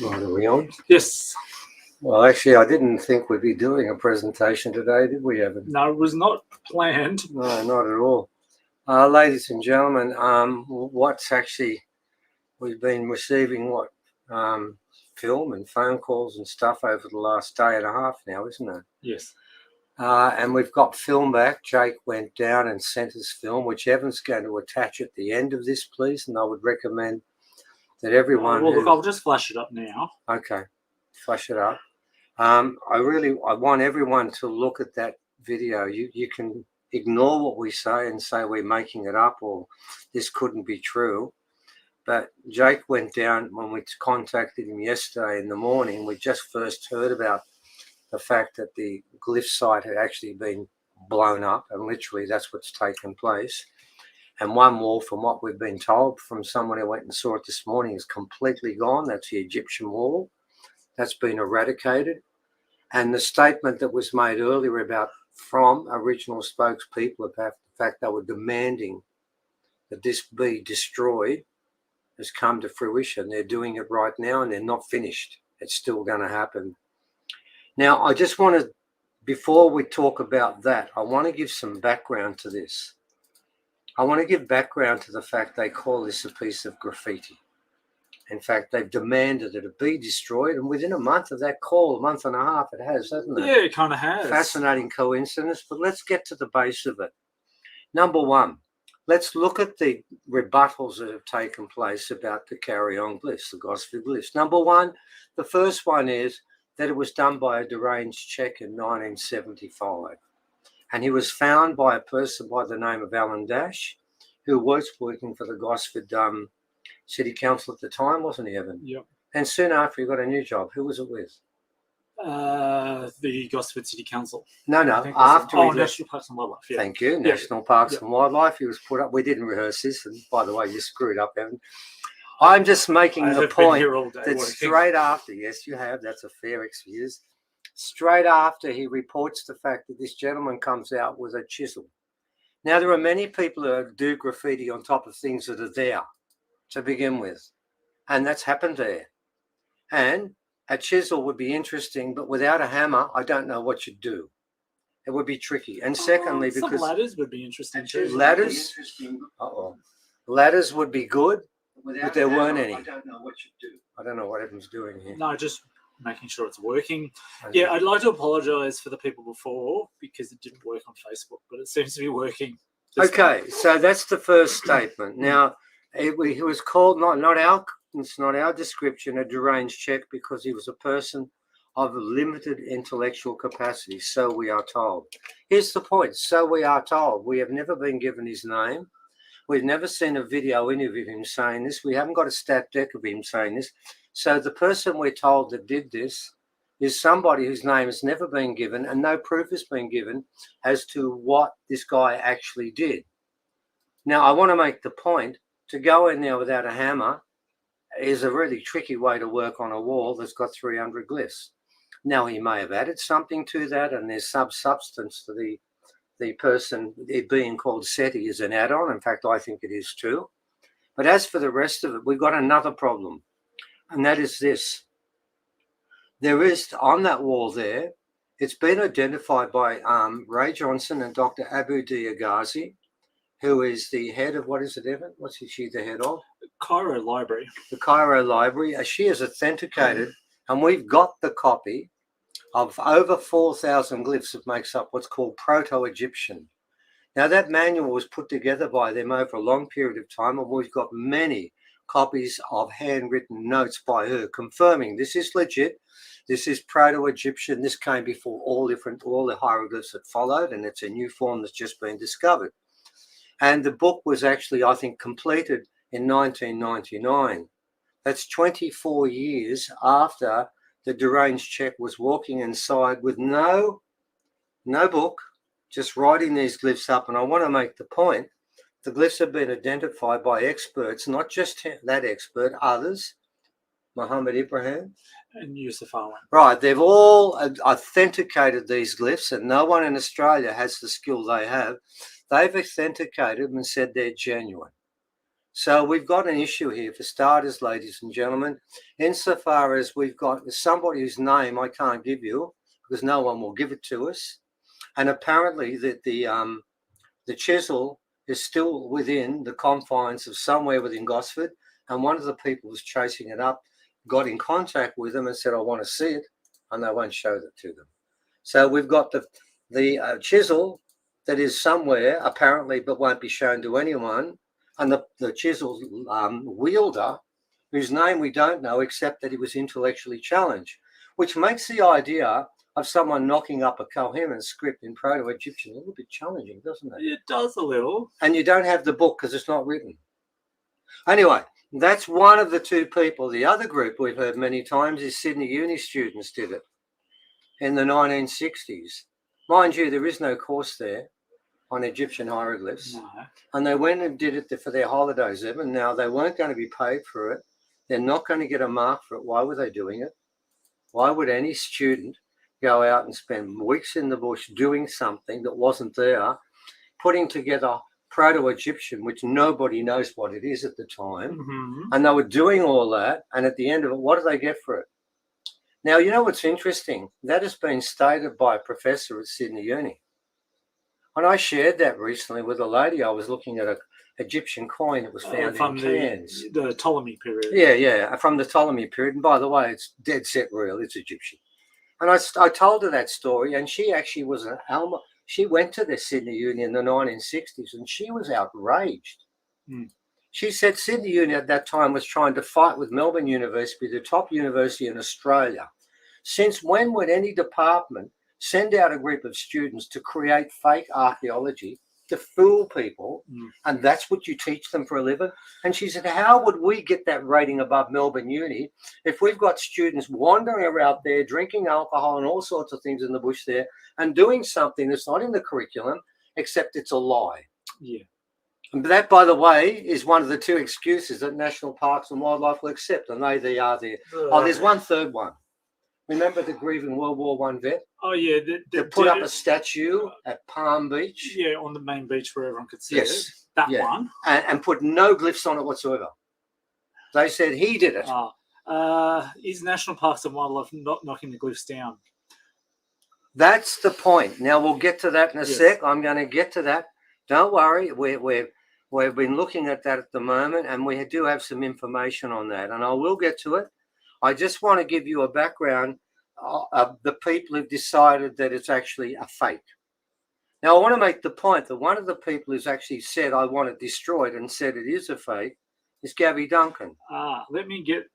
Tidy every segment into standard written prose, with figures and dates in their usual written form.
Right, are we on? Yes. Well, actually, I didn't think we'd be doing a presentation today, did we, Evan? No, it was not planned. No, not at all. Ladies and gentlemen, what's actually, we've been receiving film and phone calls and stuff over the last day and a half now, isn't it? Yes. And we've got film back. Jake went down and sent us film, which Evan's going to attach at the end of this, please. And I would recommend that everyone. Well, look, I'll just flash it up now. Okay, flash it up. I want everyone to look at that video. You can ignore what we say and say we're making it up or this couldn't be true. But Jake went down when we contacted him yesterday in the morning. We just first heard about the fact that the glyph site had actually been blown up, and literally that's what's taken place. And one wall, from what we've been told from someone who went and saw it this morning, is completely gone. That's the Egyptian wall. That's been eradicated. And the statement that was made earlier about from original spokespeople about the fact they were demanding that this be destroyed has come to fruition. They're doing it right now and they're not finished. It's still going to happen. Now, I just want to, before we talk about that, I want to give some background to this. I want to give background to the fact they call this a piece of graffiti. In fact, they've demanded that it be destroyed, and within a month of that call, a month and a half, it has, hasn't it? Yeah, it kind of has. Fascinating coincidence, but let's get to the base of it. Number one, let's look at the rebuttals that have taken place about the Kariong glyphs, the Gosford Glyphs. Number one, the first one is that it was done by a deranged Czech in 1975. And he was found by a person by the name of Alan Dash, who was working for the Gosford City Council at the time, wasn't he, Evan? Yep. And soon after he got a new job. Who was it with? The Gosford City Council. No, after he left. National Parks and Wildlife. Yeah. Thank you, National Parks and Wildlife. He was put up. We didn't rehearse this, and by the way, you screwed up, Evan. I'm just making the point that straight after, yes, you have, that's a fair excuse. Straight after he reports the fact that this gentleman comes out with a chisel. Now, there are many people who do graffiti on top of things that are there to begin with, and that's happened there. And a chisel would be interesting, but without a hammer, I don't know what you'd do. It would be tricky. And secondly, some because ladders would be interesting too. Ladders would be good, but there weren't any. I don't know what you'd do. I don't know what Evan's doing here. No, just making sure it's working. Okay. Yeah, I'd like to apologise for the people before because it didn't work on Facebook, but it seems to be working. Okay, so that's the first statement. Now, he was called, it's not our description, a deranged Czech, because he was a person of limited intellectual capacity, so we are told. Here's the point, so we are told. We have never been given his name. We've never seen a video interview of him saying this. We haven't got a stat deck of him saying this. So the person we're told that did this is somebody whose name has never been given and no proof has been given as to what this guy actually did. Now, I want to make the point, to go in there without a hammer is a really tricky way to work on a wall that's got 300 glyphs. Now, he may have added something to that, and there's some substance to the person, it being called SETI is an add-on. In fact, I think it is too. But as for the rest of it, we've got another problem, and that is this. There is, on that wall there, it's been identified by Ray Johnson and Dr. Abu Diagazi, who is the head of, what is it, Evan? What's she the head of? Cairo Library. The Cairo Library. She is authenticated, and we've got the copy of over 4,000 glyphs that makes up what's called Proto-Egyptian. Now, that manual was put together by them over a long period of time, and we've got many copies of handwritten notes by her confirming this is legit. This is Proto-Egyptian. This came before all the hieroglyphs that followed, and it's a new form that's just been discovered. And the book was actually, I think, completed in 1999. That's 24 years after the deranged Czech was walking inside with no book, just writing these glyphs up. And I want to make the point, the glyphs have been identified by experts, not just that expert, others, Muhammad Ibrahim. And Yusuf Awan. Right, they've all authenticated these glyphs, and no one in Australia has the skill they have. They've authenticated them and said they're genuine. So we've got an issue here for starters, ladies and gentlemen, insofar as we've got somebody whose name I can't give you because no one will give it to us. And apparently the chisel is still within the confines of somewhere within Gosford. And one of the people who's chasing it up got in contact with them and said, I want to see it. And they won't show that to them. So we've got the chisel that is somewhere apparently, but won't be shown to anyone. And the chisel wielder, whose name we don't know, except that he was intellectually challenged, which makes the idea of someone knocking up a coherent script in Proto-Egyptian a little bit challenging, doesn't it? It does a little. And you don't have the book because it's not written. Anyway, that's one of the two people. The other group we've heard many times is Sydney Uni students did it in the 1960s. Mind you, there is no course there on Egyptian hieroglyphs. No. And they went and did it for their holidays, Evan. Now, they weren't going to be paid for it. They're not going to get a mark for it. Why were they doing it? Why would any student go out and spend weeks in the bush doing something that wasn't there, putting together Proto-Egyptian, which nobody knows what it is at the time, and they were doing all that, and at the end of it, what do they get for it? Now, you know what's interesting? That has been stated by a professor at Sydney Uni. And I shared that recently with a lady. I was looking at an Egyptian coin that was found from in Cairns. the Ptolemy period. Yeah, from the Ptolemy period. And by the way, it's dead set real. It's Egyptian. And I told her that story, and she actually was an Alma. She went to the Sydney Uni in the 1960s, and she was outraged. She said Sydney Uni at that time was trying to fight with Melbourne University, the top university in Australia. Since when would any department send out a group of students to create fake archaeology to fool people, and that's what you teach them for a living? And she said, how would we get that rating above Melbourne Uni if we've got students wandering around there, drinking alcohol and all sorts of things in the bush there, and doing something that's not in the curriculum, except it's a lie? Yeah. And that, by the way, is one of the two excuses that National Parks and Wildlife will accept, and they are there. There's one third one. Remember the grieving World War I vet? Oh, yeah. They put up a statue at Palm Beach. Yeah, on the main beach where everyone could see Yes, it. That yeah. one. And put no glyphs on it whatsoever. They said he did it. Is National Parks and Wildlife not knocking the glyphs down? That's the point. Now, we'll get to that in a Yes. sec. I'm going to get to that. Don't worry. We've been looking at that at the moment, and we do have some information on that, and I will get to it. I just want to give you a background of the people who've decided that it's actually a fake. Now, I want to make the point that one of the people who's actually said, I want it destroyed, and said it is a fake, is Gabby Duncan. Let me get,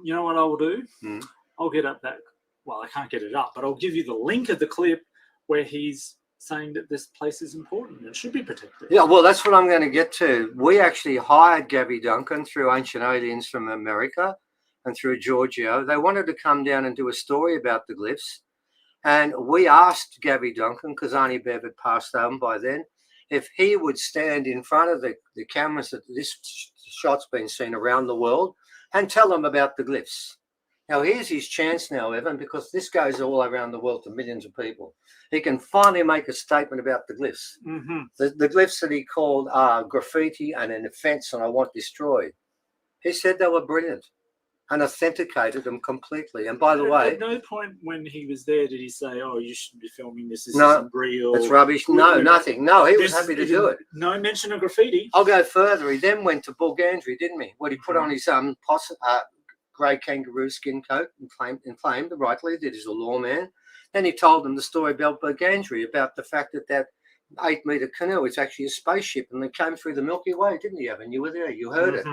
you know what I will do? Hmm. I'll get up that, well, I can't get it up, but I'll give you the link of the clip where he's saying that this place is important and should be protected. Yeah, well, that's what I'm going to get to. We actually hired Gabby Duncan through Ancient Aliens from America and through Giorgio. They wanted to come down and do a story about the glyphs. And we asked Gabby Duncan, because Arnie Bev had passed on by then, if he would stand in front of the cameras that this shot's been seen around the world and tell them about the glyphs. Now, here's his chance now, Evan, because this goes all around the world to millions of people. He can finally make a statement about the glyphs. The glyphs that he called graffiti and an offence and I want destroyed. He said they were brilliant and authenticated them completely. And by the way... At no point when he was there did he say, oh, you shouldn't be filming this. This No, isn't real. It's rubbish. No, nothing. No, he was happy to do it. No mention of graffiti. I'll go further. He then went to Bulgandria, didn't he? Where he put on his grey kangaroo skin coat and claimed rightly that he's a lawman. Then he told them the story about Bulgandria, about the fact that 8-meter canoe. It's actually a spaceship, and it came through the Milky Way, didn't you, Evan? You were there, you heard it.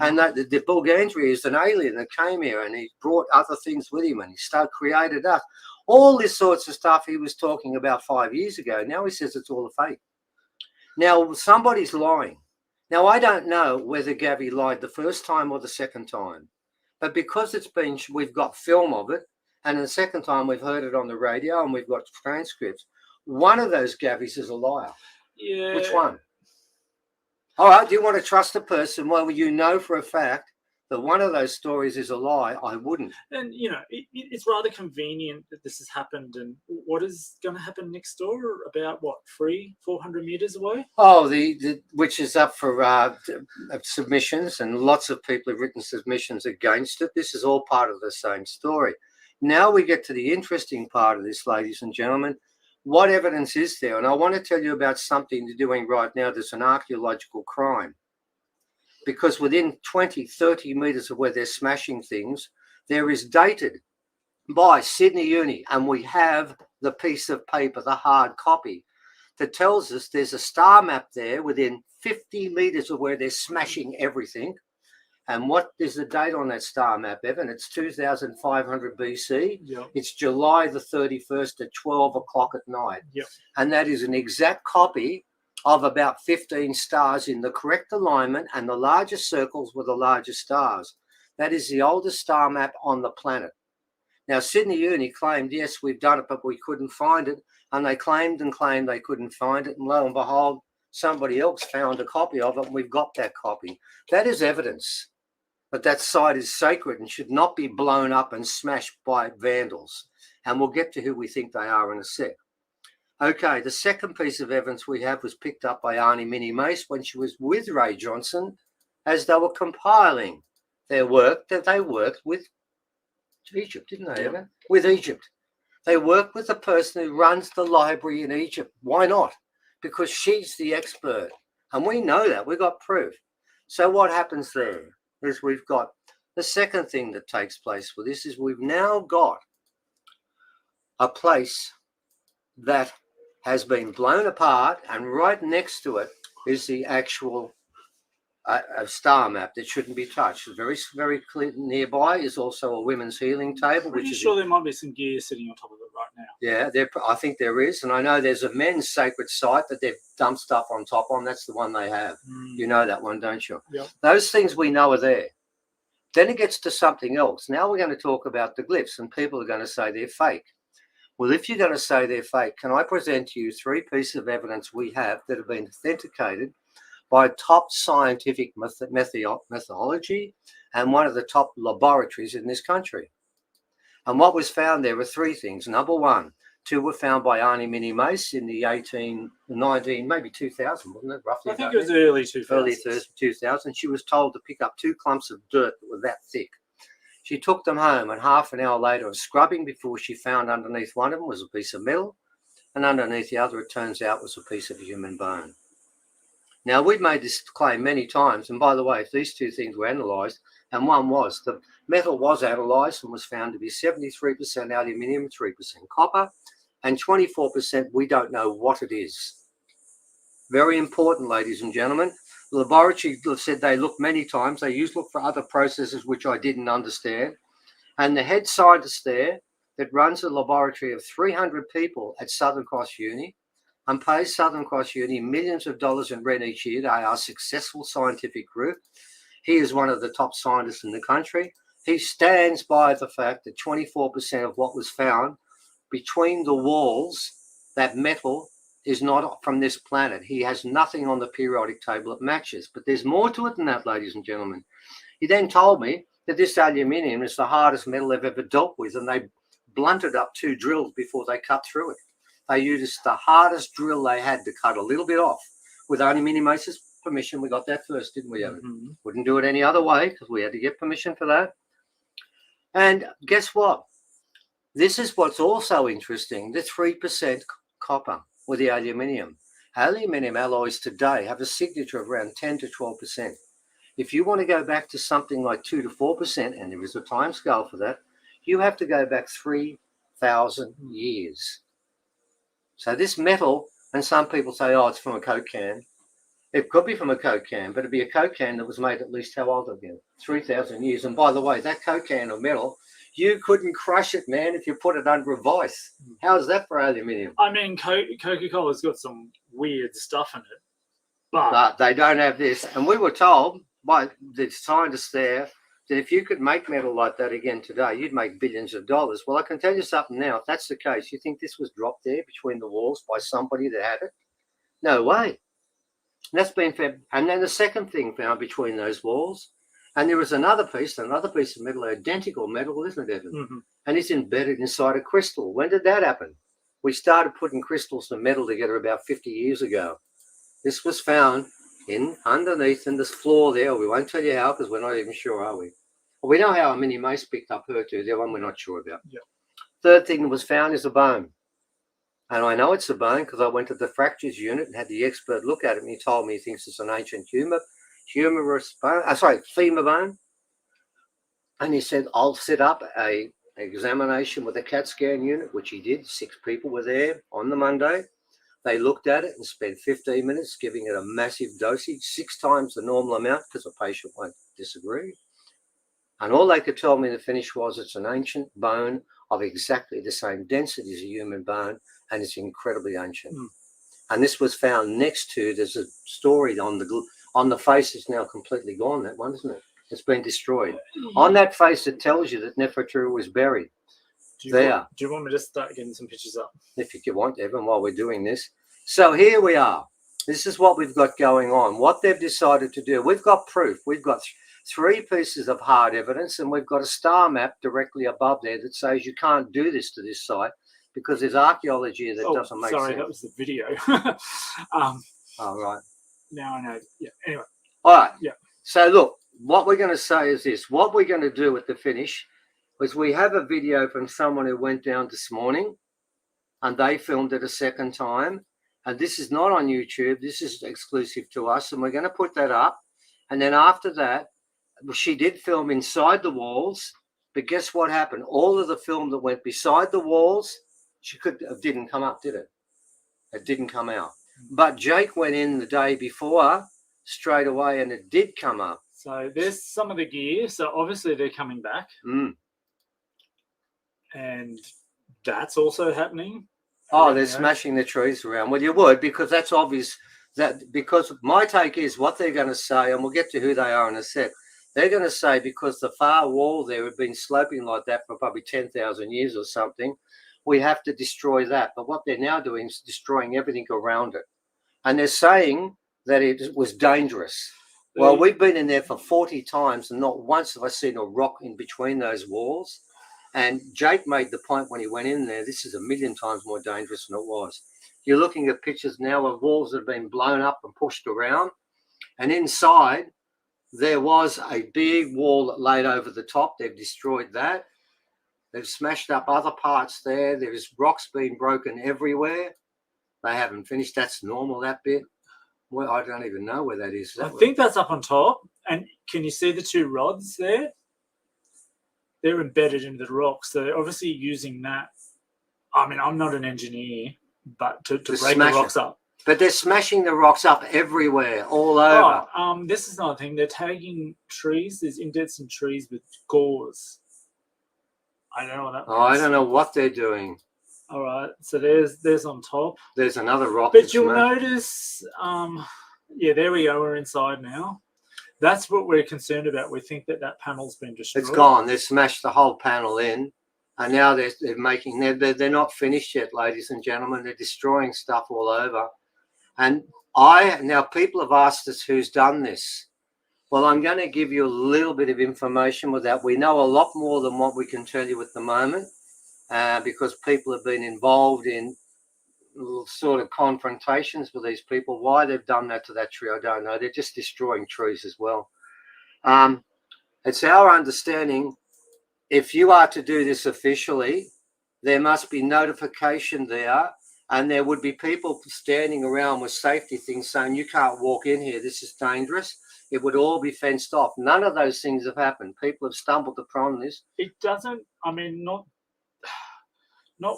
And the Bulgandria is an alien that came here, and he brought other things with him, and he created us. All this sorts of stuff he was talking about 5 years ago. Now he says it's all a fake. Now, somebody's lying. Now, I don't know whether Gavi lied the first time or the second time, but because we've got film of it, and the second time we've heard it on the radio and we've got transcripts, one of those Gavis is a liar. Yeah. Which one? All right, do you want to trust a person? Well, you know for a fact that one of those stories is a lie. I wouldn't. And, it's rather convenient that this has happened. And what is going to happen next door? About, 400 meters away? Oh, which is up for submissions, and lots of people have written submissions against it. This is all part of the same story. Now we get to the interesting part of this, ladies and gentlemen. What evidence is there? And I want to tell you about something they're doing right now. There's an archaeological crime. Because within 20, 30 metres of where they're smashing things, there is dated by Sydney Uni, and we have the piece of paper, the hard copy, that tells us there's a star map there within 50 metres of where they're smashing everything. And what is the date on that star map, Evan? It's 2500 BC. Yep. It's July the 31st at 12 o'clock at night. Yep. And that is an exact copy of about 15 stars in the correct alignment, and the largest circles were the largest stars. That is the oldest star map on the planet. Now, Sydney Uni claimed, yes, we've done it, but we couldn't find it. And they claimed they couldn't find it. And lo and behold, somebody else found a copy of it, and we've got that copy. That is evidence that site is sacred and should not be blown up and smashed by vandals. And we'll get to who we think they are in a sec. Okay, the second piece of evidence we have was picked up by Arnie Minnie Mace when she was with Ray Johnson as they were compiling their work that they worked with Egypt, didn't they, Evan? With Egypt. They worked with the person who runs the library in Egypt. Why not? Because she's the expert. And we know that. We've got proof. So what happens there is we've got the second thing that takes place with this is we've now got a place that has been blown apart, and right next to it is the actual star map that shouldn't be touched. Very, very clear. Nearby is also a women's healing table. Pretty sure there might be some gear sitting on top of it right now. Yeah, I think there is. And I know there's a men's sacred site that they've dumped stuff on top on. That's the one they have. You know that one, don't you? Yep. Those things we know are there. Then it gets to something else. Now we're going to talk about the glyphs, and people are going to say they're fake. Well, if you're going to say they're fake, can I present to you 3 pieces of evidence we have that have been authenticated by top scientific methodology and one of the top laboratories in this country? And what was found there were 3 things. Number 1, 2 were found by Arnie Minnie Mace in the 19, maybe 2000, wasn't it? Roughly. I think it was early 2000s. Early 2000. She was told to pick up 2 clumps of dirt that were that thick. She took them home, and half an hour later of scrubbing before she found underneath one of them was a piece of metal, and underneath the other, it turns out, was a piece of human bone. Now, we've made this claim many times, and by the way, if these 2 things were analysed, and one was, the metal was analysed and was found to be 73% aluminium, 3% copper, and 24% we don't know what it is. Very important, ladies and gentlemen. The laboratory said they looked many times. They looked for other processes which I didn't understand. And the head scientist there that runs a laboratory of 300 people at Southern Cross Uni and pays Southern Cross Uni millions of dollars in rent each year. They are a successful scientific group. He is one of the top scientists in the country. He stands by the fact that 24% of what was found between the walls, that metal, is not from this planet. He has nothing on the periodic table that matches. But there's more to it than that, ladies and gentlemen. He then told me that this aluminium is the hardest metal they've ever dealt with, and they blunted up 2 drills before they cut through it. They used the hardest drill they had to cut a little bit off. With Arnie Minnie Mace's permission, we got that first, didn't we, Evan? Wouldn't do it any other way because we had to get permission for that. And guess what? This is what's also interesting, the 3% copper with the aluminium. Aluminium alloys today have a signature of around 10 to 12%. If you want to go back to something like 2 to 4%, and there is a time scale for that, you have to go back 3,000 years. So this metal And some people say, oh, it's from a Coke can. It could be from a Coke can, but it'd be a Coke can that was made at least how old again? 3,000 years. And by the way, that Coke can of metal, you couldn't crush it, man, if you put it under a vice. How's that for aluminium? I mean, Coca-Cola's got some weird stuff in it, but they don't have this. And we were told by the scientists there that if you could make metal like that again today, you'd make billions of dollars. Well, I can tell you something now. If that's the case, you think this was dropped there between the walls by somebody that had it? No way. And that's been found. And then the second thing found between those walls, and there was another piece of metal, identical metal, isn't it, Evan? Mm-hmm. And it's embedded inside a crystal. When did that happen? We started putting crystals and metal together about 50 years ago. This was found underneath in this floor there. We won't tell you how because we're not even sure, are we? Well, we know how Minnie Mace picked up her too. The one we're not sure about. Yep. Third thing that was found is a bone. And I know it's a bone because I went to the fractures unit and had the expert look at it, and he told me he thinks it's an ancient humerus bone. Femur bone. And he said, I'll set up a examination with a CAT scan unit, which he did. 6 people were there on the Monday. They looked at it and spent 15 minutes giving it a massive dosage, 6 times the normal amount, because the patient won't disagree. And all they could tell me in the finish was it's an ancient bone of exactly the same density as a human bone, and it's incredibly ancient. And this was found next to, there's a story on the face. It's now completely gone, that one, isn't it? It's been destroyed. On that face, it tells you that Nefertari was buried. Do you want me to start getting some pictures up? If you want, Evan, while we're doing this. So here we are. This is what we've got going on. What they've decided to do. We've got proof. We've got 3 pieces of hard evidence, and we've got a star map directly above there that says you can't do this to this site because there's archaeology that doesn't make sense. Sorry, that was the video. Oh, right. Now I know. Yeah, anyway. All right. Yeah. So look, what we're going to say is this. What we're going to do at the finish is we have a video from someone who went down this morning and they filmed it a second time. And this is not on YouTube. This is exclusive to us. And we're going to put that up. And then after that, she did film inside the walls. But guess what happened? All of the film that went beside the walls, didn't come up, did it? It didn't come out. But Jake went in the day before straight away and it did come up. So there's some of the gear. So obviously they're coming back. And that's also happening. Oh, they're smashing the trees around. Well, you would, because that's obvious. Because my take is what they're going to say, and we'll get to who they are in a sec. They're going to say because the far wall there had been sloping like that for probably 10,000 years or something, we have to destroy that. But what they're now doing is destroying everything around it. And they're saying that it was dangerous. Well, we've been in there for 40 times and not once have I seen a rock in between those walls. And Jake made the point when he went in there, this is 1,000,000 times more dangerous than it was. You're looking at pictures now of walls that have been blown up and pushed around. And inside, there was a big wall that laid over the top. They've destroyed that. They've smashed up other parts there. There's rocks being broken everywhere. They haven't finished. That's normal, that bit. Well, I don't even know where that is. I think that's up on top. And can you see the 2 rods there? They're embedded into the rocks. So they're obviously using that. I mean, I'm not an engineer, but to break the rocks up. But they're smashing the rocks up everywhere, all over. This is another thing. They're tagging trees. There's indents in trees with gauze. I don't know what that means. I don't know what they're doing. All right. So there's on top. There's another rock. But you'll notice, there we go. We're inside now. That's what we're concerned about. We think that panel's been destroyed. It's gone. They've smashed the whole panel in. And now they're not finished yet, ladies and gentlemen. They're destroying stuff all over. And now people have asked us who's done this. Well, I'm going to give you a little bit of information with that. We know a lot more than what we can tell you at the moment because people have been involved in sort of confrontations with these people. Why they've done that to that tree, I don't know. They're just destroying trees as well. It's our understanding if you are to do this officially, there must be notification there, and there would be people standing around with safety things saying you can't walk in here, this is dangerous. It would all be fenced off. None of those things have happened. People have stumbled upon this. It doesn't, I mean, not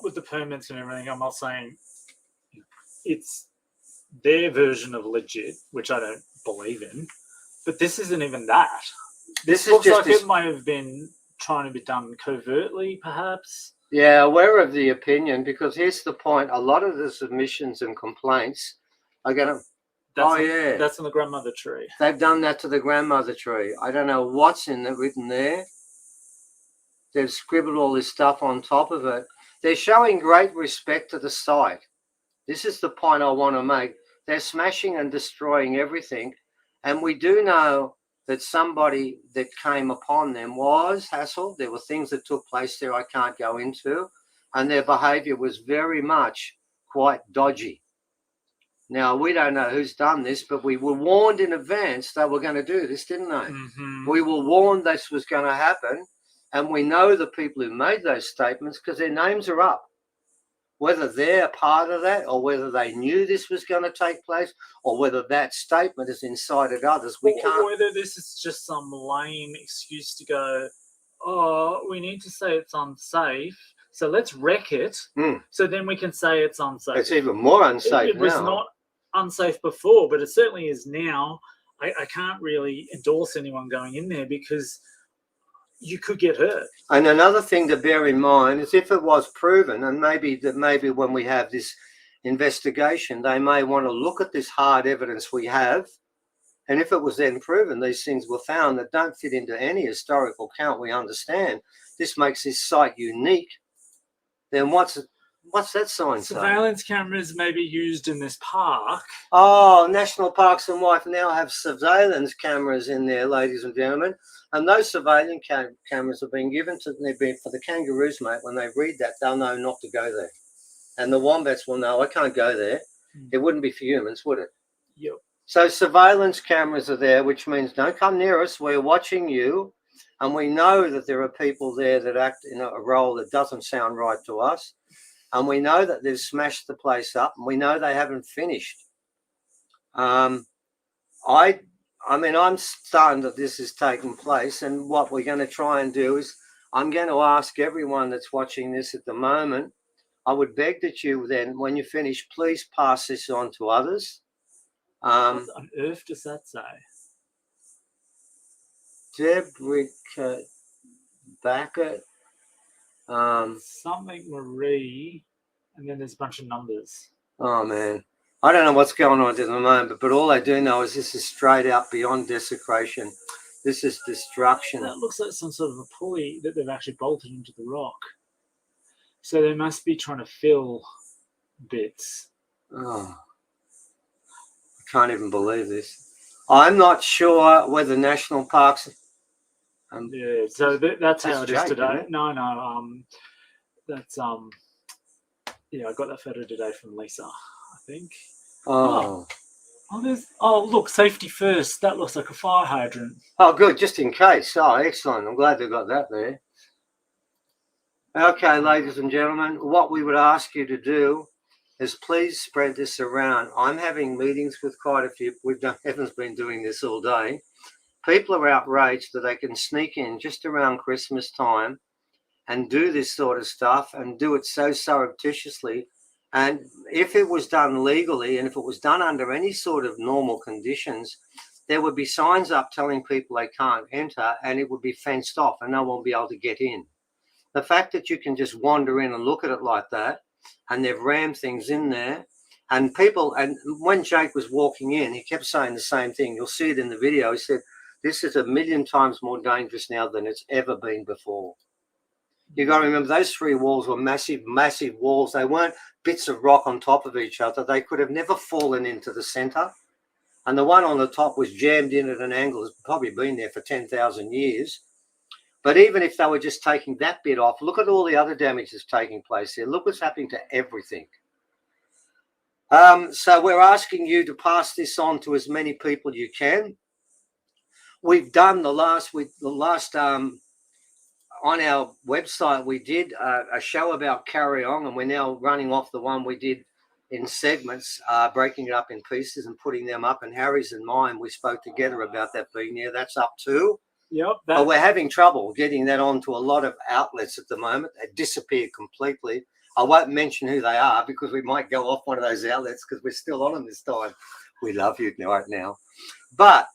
with the permits and everything. I'm not saying it's their version of legit, which I don't believe in. But this isn't even that. This looks like it might have been trying to be done covertly, perhaps. Yeah, we're of the opinion, because here's the point: a lot of the submissions and complaints are going to. That's on the grandmother tree. They've done that to the grandmother tree. I don't know what's written there. They've scribbled all this stuff on top of it. They're showing great respect to the site. This is the point I want to make. They're smashing and destroying everything. And we do know that somebody that came upon them was hassled. There were things that took place there I can't go into. And their behaviour was very much quite dodgy. Now, we don't know who's done this, but we were warned in advance they were going to do this, didn't they? Mm-hmm. We were warned this was going to happen. And we know the people who made those statements because their names are up. Whether they're part of that, or whether they knew this was going to take place, or whether that statement has incited others, we can't. Or whether this is just some lame excuse to go, oh, we need to say it's unsafe, so let's wreck it, so then we can say it's unsafe. It's even more unsafe It was not unsafe before, but it certainly is now. I can't really endorse anyone going in there because you could get hurt. And another thing to bear in mind is if it was proven, and maybe when we have this investigation, they may want to look at this hard evidence we have, and if it was then proven these things were found that don't fit into any historical count we understand, this makes this site unique, then what's that sign say? Surveillance cameras may be used in this park. Oh, National Parks and Wildlife now have surveillance cameras in there, ladies and gentlemen. And those surveillance cameras have been given to for the kangaroos, mate. When they read that, they'll know not to go there. And the wombats will know, I can't go there. It wouldn't be for humans, would it? Yep. So surveillance cameras are there, which means don't come near us. We're watching you. And we know that there are people there that act in a role that doesn't sound right to us. And we know that they've smashed the place up. And we know they haven't finished. I mean, I'm stunned that this is taking place, and what we're going to try and do is I'm going to ask everyone that's watching this at the moment, I would beg that you then, when you finish, please pass this on to others. What on earth does that say? Debrica Backett. Something Marie, and then there's a bunch of numbers. Oh, man. I don't know what's going on at the moment, but all I do know is this is straight out beyond desecration. This is destruction. That looks like some sort of a pulley that they've actually bolted into the rock. So they must be trying to fill bits. Oh, I can't even believe this. I'm not sure whether national parks. Yeah, so that's how it is Jake, today. isn't it? No, that's yeah, I got that photo today from Lisa, I think. Oh, look, safety first. That looks like a fire hydrant. Oh, good, just in case. Oh, excellent. I'm glad they got that there. Okay, ladies and gentlemen, what we would ask you to do is please spread this around. I'm having meetings with quite a few. Evan's been doing this all day. People are outraged that they can sneak in just around Christmas time and do this sort of stuff and do it so surreptitiously. And if it was done legally and if it was done under any sort of normal conditions, there would be signs up telling people they can't enter, and it would be fenced off and no one would be able to get in. The fact that you can just wander in and look at it like that, and they've rammed things in there, and people, and when Jake was walking in, he kept saying the same thing. You'll see it in the video. He said, this is 1,000,000 times more dangerous now than it's ever been before. You got to remember, those 3 walls were massive, massive walls. They weren't bits of rock on top of each other. They could have never fallen into the center. And the one on the top was jammed in at an angle. It's probably been there for 10,000 years. But even if they were just taking that bit off, look at all the other damage that's taking place here. Look what's happening to everything. So we're asking you to pass this on to as many people you can. We've done the last on our website, we did a show about Kariong, and we're now running off the one we did in segments, breaking it up in pieces and putting them up. And Harry's and mine, we spoke together about that being there. That's up too. Yep. But we're having trouble getting that onto a lot of outlets at the moment. It disappeared completely. I won't mention who they are because we might go off one of those outlets because we're still on them this time. We love you right now. But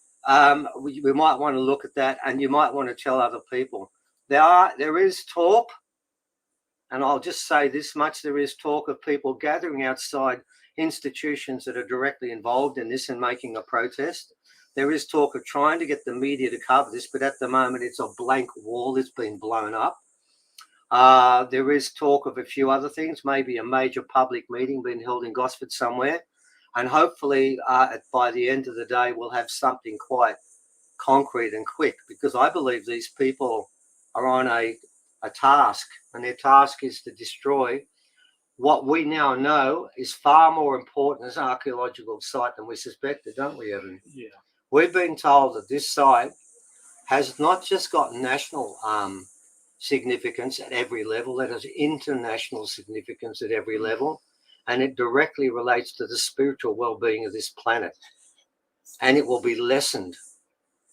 we might want to look at that, and you might want to tell other people. There is talk, and I'll just say this much, there is talk of people gathering outside institutions that are directly involved in this and making a protest. There is talk of trying to get the media to cover this, but at the moment it's a blank wall that's been blown up. There is talk of a few other things, maybe a major public meeting being held in Gosford somewhere. And hopefully by the end of the day, we'll have something quite concrete and quick, because I believe these people are on a task, and their task is to destroy what we now know is far more important as an archaeological site than we suspected, don't we, Evan? Yeah. We've been told that this site has not just got national significance at every level, it has international significance at every level, and it directly relates to the spiritual well-being of this planet. And it will be lessened.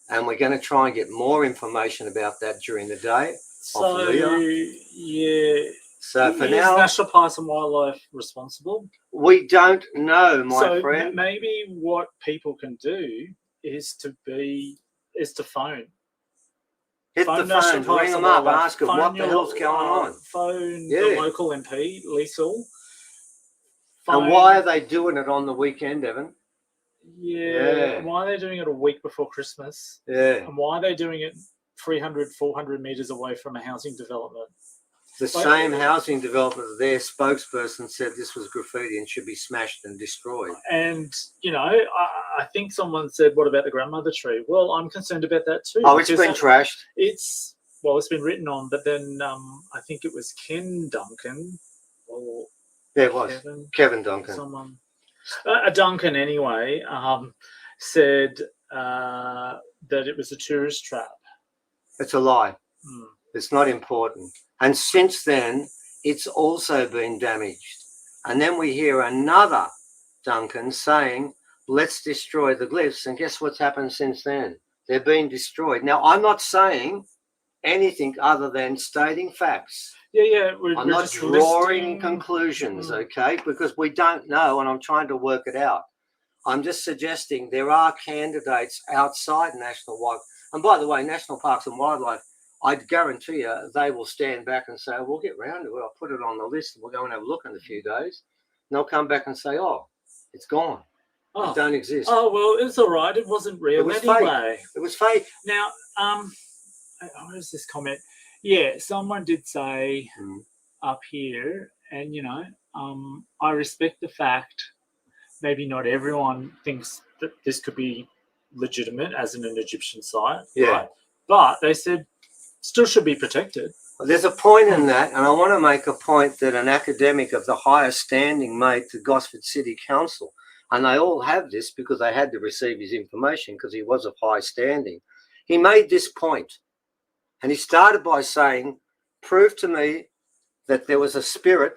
And we're going to try and get more information about that during the day. So, yeah. So for is now, National Parks and Wildlife responsible? we don't know, my friend. Maybe what people can do is to phone. Hit the phone, ring them up, ask them what the hell's going on. Phone the local MP, Liesl. And why are they doing it on the weekend, Evan? Yeah. Why are they doing it a week before Christmas? Yeah. And why are they doing it 300, 400 metres away from a housing development? The same housing development, their spokesperson said this was graffiti and should be smashed and destroyed. And, you know, I think someone said, what about the grandmother tree? Well, I'm concerned about that too. Oh, it's been trashed. It's been written on, but then I think it was Ken Duncan. Or it was. Kevin Duncan. Someone. A Duncan, anyway, said that it was a tourist trap. It's a lie. It's not important. And since then, it's also been damaged. And then we hear another Duncan saying, let's destroy the glyphs. And guess what's happened since then? They're being destroyed. Now, I'm not saying anything other than stating facts. Yeah. I'm not drawing conclusions, okay? Because we don't know, and I'm trying to work it out. I'm just suggesting there are candidates outside National Wildlife. And by the way, National Parks and Wildlife, I'd guarantee you they will stand back and say, we'll get round to it. I'll put it on the list and we'll go and have a look in a few days. And they'll come back and say, oh, it's gone. It don't exist. Oh, well, it's all right. It wasn't real anyway. It was fake. Now, what is this comment? Yeah, someone did say up here, and, you know, I respect the fact maybe not everyone thinks that this could be legitimate as an Egyptian site. Yeah. Right? But they said still should be protected. There's a point in that, and I want to make a point that an academic of the highest standing made to Gosford City Council, and they all have this because they had to receive his information because he was of high standing. He made this point, and he started by saying, prove to me that there was a spirit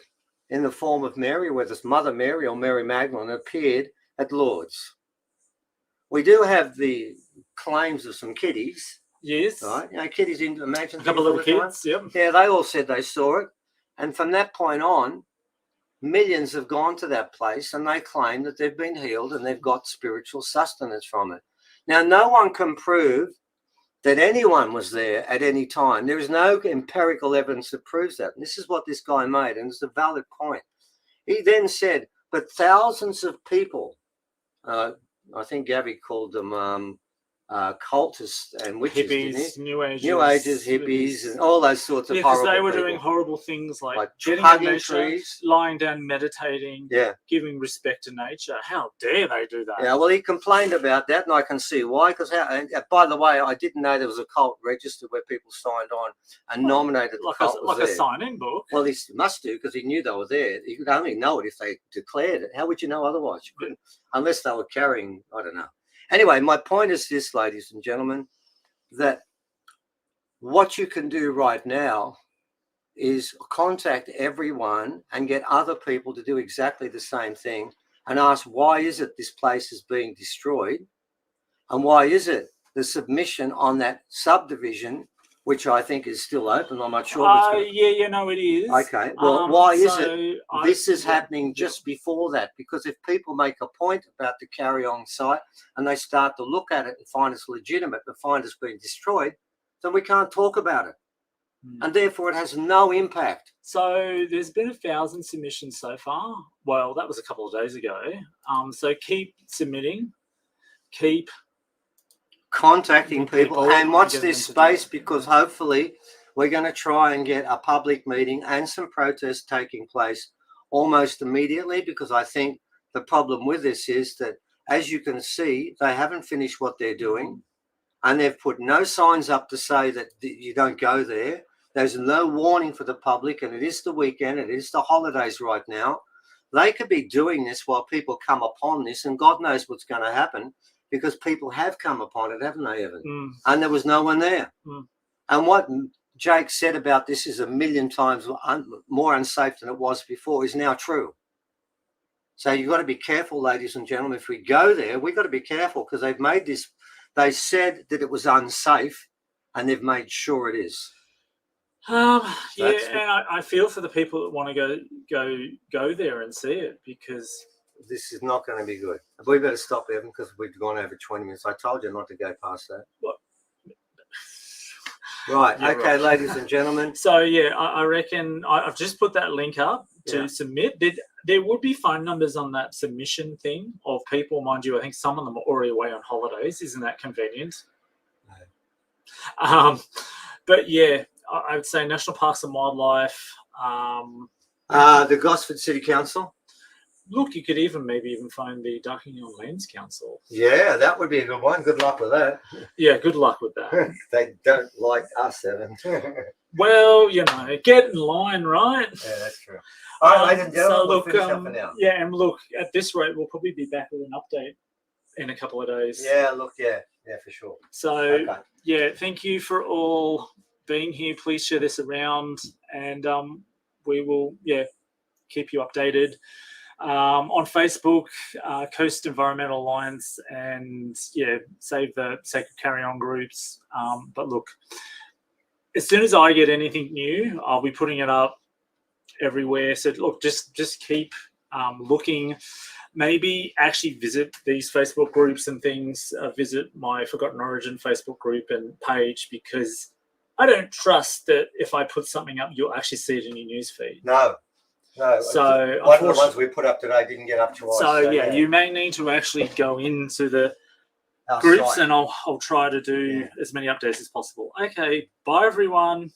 in the form of Mary, whether it's Mother Mary or Mary Magdalene, appeared at Lourdes. We do have the claims of some kiddies. Yes. Right. You know, kiddies into imagine. A couple of little kids, yep. Yeah, they all said they saw it. And from that point on, millions have gone to that place and they claim that they've been healed and they've got spiritual sustenance from it. Now, no one can prove that anyone was there at any time. There is no empirical evidence that proves that. And this is what this guy made, and it's a valid point. He then said, but thousands of people, I think Gabby called them cultists and witches, hippies, New Agers, hippies, and all those sorts of because horrible they were people. doing horrible things like getting hugging in nature, trees, lying down, meditating, yeah, giving respect to nature. How dare they do that? Yeah, well, he complained about that, and I can see why. Because, by the way, I didn't know there was a cult register where people signed on and nominated the cult was like there. A sign-in book. Well, he must do because he knew they were there. You could only know it if they declared it. How would you know otherwise? You couldn't, unless they were carrying, I don't know. Anyway, my point is this, ladies and gentlemen, that what you can do right now is contact everyone and get other people to do exactly the same thing and ask, why is it this place is being destroyed? And why is it the submission on that subdivision which I think is still open. I'm not sure. If it's gonna... Yeah, no, it is. Okay. Well, why is so it? This is happening just before that, because if people make a point about the Kariong site and they start to look at it and find it's legitimate, and find it's been destroyed, then we can't talk about it. And therefore it has no impact. So there's been 1,000 submissions so far. Well, that was a couple of days ago. So keep submitting, keep contacting people and watch this space, because hopefully we're going to try and get a public meeting and some protests taking place almost immediately, because I think the problem with this is that, as you can see, they haven't finished what they're doing, and they've put no signs up to say that you don't go there. There's no warning for the public, and it is the weekend, it is the holidays right now. They could be doing this while people come upon this, and God knows what's going to happen, because people have come upon it, haven't they, Evan? And there was no one there. And what Jake said about this is 1,000,000 times more unsafe than it was before is now true. So you've got to be careful, ladies and gentlemen. If we go there, we've got to be careful, because they've made this, they said that it was unsafe, and they've made sure it is. Yeah, and I feel for the people that want to go there and see it, because this is not going to be good. We better stop, Evan, because we've gone over 20 minutes. I told you not to go past that. What? Right. You're okay, right. Ladies and gentlemen. So yeah, I reckon I've just put that link up to submit. There would be phone numbers on that submission thing of people, mind you. I think some of them are already away on holidays. Isn't that convenient? No. But yeah, I would say National Parks and Wildlife. The Gosford City Council. Look, you could maybe even find the Kariong Lands Council. Yeah, that would be a good one. Good luck with that. Yeah, good luck with that. They don't like us, Evan. Well, get in line, right? Yeah, that's true. All right, ladies and gentlemen, we'll finish up for now. Yeah, and look, at this rate, we'll probably be back with an update in a couple of days. Yeah, look, yeah, for sure. So, yeah, thank you for all being here. Please share this around, and we will, keep you updated. On Facebook, Coast Environmental Alliance, and Save the Sacred Kariong groups. But look, as soon as I get anything new, I'll be putting it up everywhere. So look, just keep looking. Maybe actually visit these Facebook groups and things. Visit my Forgotten Origin Facebook group and page, because I don't trust that if I put something up, you'll actually see it in your newsfeed. No. So one of the ones we put up today didn't get up to us. So you may need to actually go into the groups, and I'll try to do as many updates as possible. Okay, bye everyone.